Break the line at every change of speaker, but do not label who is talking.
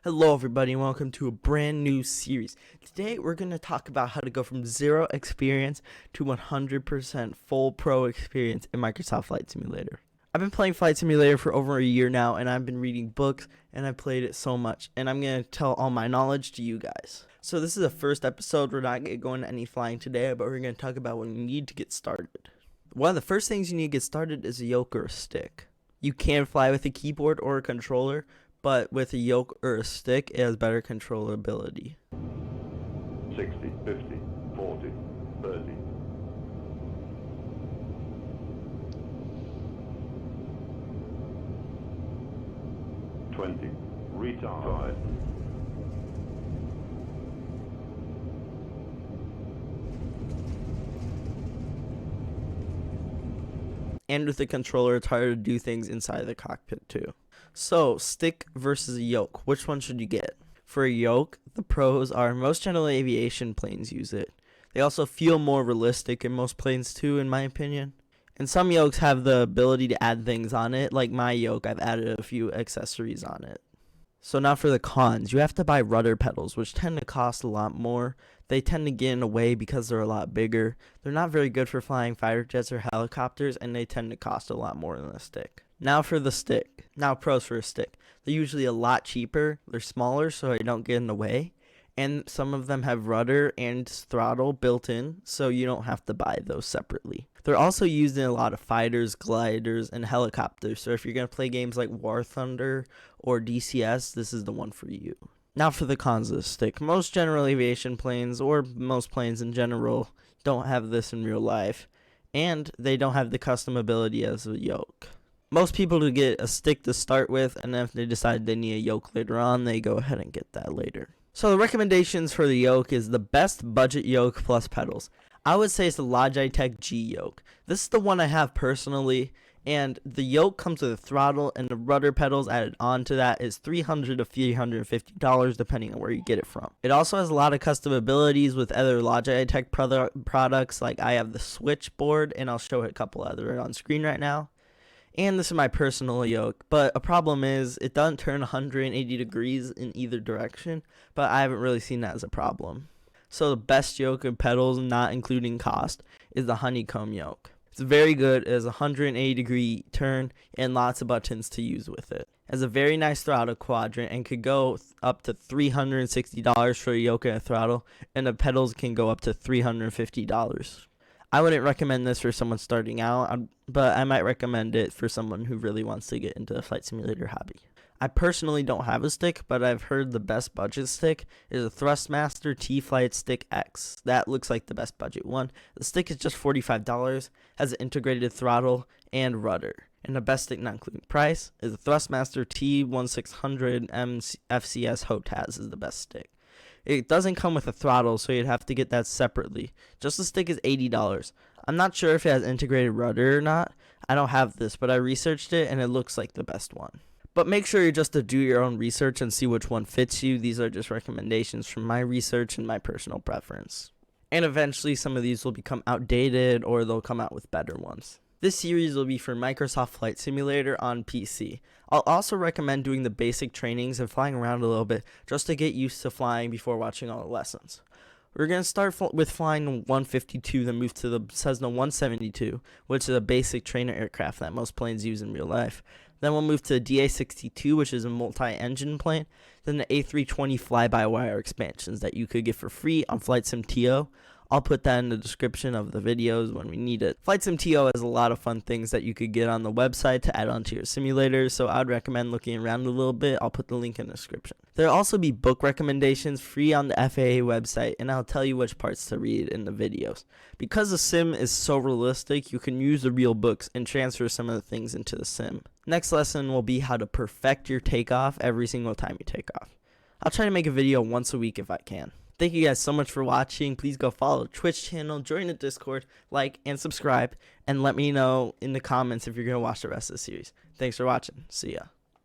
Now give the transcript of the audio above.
Hello everybody and welcome to a brand new series. Today we're going to talk about how to go from 0 experience to 100% full pro experience in Microsoft Flight Simulator. I've been playing Flight Simulator for over a year now, and I've been reading books and I've played it so much, and I'm going to tell all my knowledge to you guys. So this is the first episode. We're not going to any flying today, but we're going to talk about what you need to get started. One of the first things you need to get started is a yoke or a stick. You can fly with a keyboard or a controller, but with a yoke or a stick, it has better controllability.
60, 50, 40, 30. 20. Retard.
And with the controller, it's harder to do things inside the cockpit too. So, stick versus a yoke, which one should you get? For a yoke, the pros are most general aviation planes use it. They also feel more realistic in most planes too, in my opinion. And some yokes have the ability to add things on it, like my yoke, I've added a few accessories on it. So now for the cons, you have to buy rudder pedals, which tend to cost a lot more. They tend to get in the way because they're a lot bigger. They're not very good for flying fighter jets or helicopters, and they tend to cost a lot more than a stick. Now for the stick. Now pros for a stick. They're usually a lot cheaper. They're smaller so they don't get in the way. And some of them have rudder and throttle built in, so you don't have to buy those separately. They're also used in a lot of fighters, gliders, and helicopters. So if you're going to play games like War Thunder or DCS, this is the one for you. Now for the cons of the stick. Most general aviation planes, or most planes in general, don't have this in real life. And they don't have the customability as a yoke. Most people do get a stick to start with, and then if they decide they need a yoke later on, they go ahead and get that later. So the recommendations for the yoke is the best budget yoke plus pedals. I would say it's the Logitech G yoke. This is the one I have personally, and the yoke comes with a throttle, and the rudder pedals added onto that is $300 to $350 depending on where you get it from. It also has a lot of custom abilities with other Logitech products, like I have the switchboard, and I'll show a couple other on screen right now. And this is my personal yoke, but a problem is it doesn't turn 180 degrees in either direction, but I haven't really seen that as a problem. So the best yoke and pedals, not including cost, is the honeycomb yoke. It's very good. It has a 180 degree turn and lots of buttons to use with it. It has a very nice throttle quadrant and could go up to $360 for a yoke and a throttle, and the pedals can go up to $350. I wouldn't recommend this for someone starting out, but I might recommend it for someone who really wants to get into the flight simulator hobby. I personally don't have a stick, but I've heard the best budget stick is a Thrustmaster T-Flight Stick X. That looks like the best budget one. The stick is just $45, has an integrated throttle and rudder. And the best stick not including price is the Thrustmaster T1600 FCS HOTAS is the best stick. It doesn't come with a throttle, so you'd have to get that separately. Just the stick is $80. I'm not sure if it has integrated rudder or not. I don't have this, but I researched it and it looks like the best one. But make sure you just to do your own research and see which one fits you. These are just recommendations from my research and my personal preference. And eventually some of these will become outdated or they'll come out with better ones. This series will be for Microsoft Flight Simulator on PC. I'll also recommend doing the basic trainings and flying around a little bit just to get used to flying before watching all the lessons. We're going to start with flying 152, then move to the Cessna 172, which is a basic trainer aircraft that most planes use in real life. Then we'll move to the DA-62, which is a multi-engine plane. Then the A320 fly-by-wire expansions that you could get for free on Flight Sim TO. I'll put that in the description of the videos when we need it. Flight Sim TO has a lot of fun things that you could get on the website to add onto your simulators, so I'd recommend looking around a little bit. I'll put the link in the description. There'll also be book recommendations free on the FAA website, and I'll tell you which parts to read in the videos. Because the sim is so realistic, you can use the real books and transfer some of the things into the sim. Next lesson will be how to perfect your takeoff every single time you take off. I'll try to make a video once a week if I can. Thank you guys so much for watching. Please go follow the Twitch channel, join the Discord, like, and subscribe, and let me know in the comments if you're going to watch the rest of the series. Thanks for watching. See ya.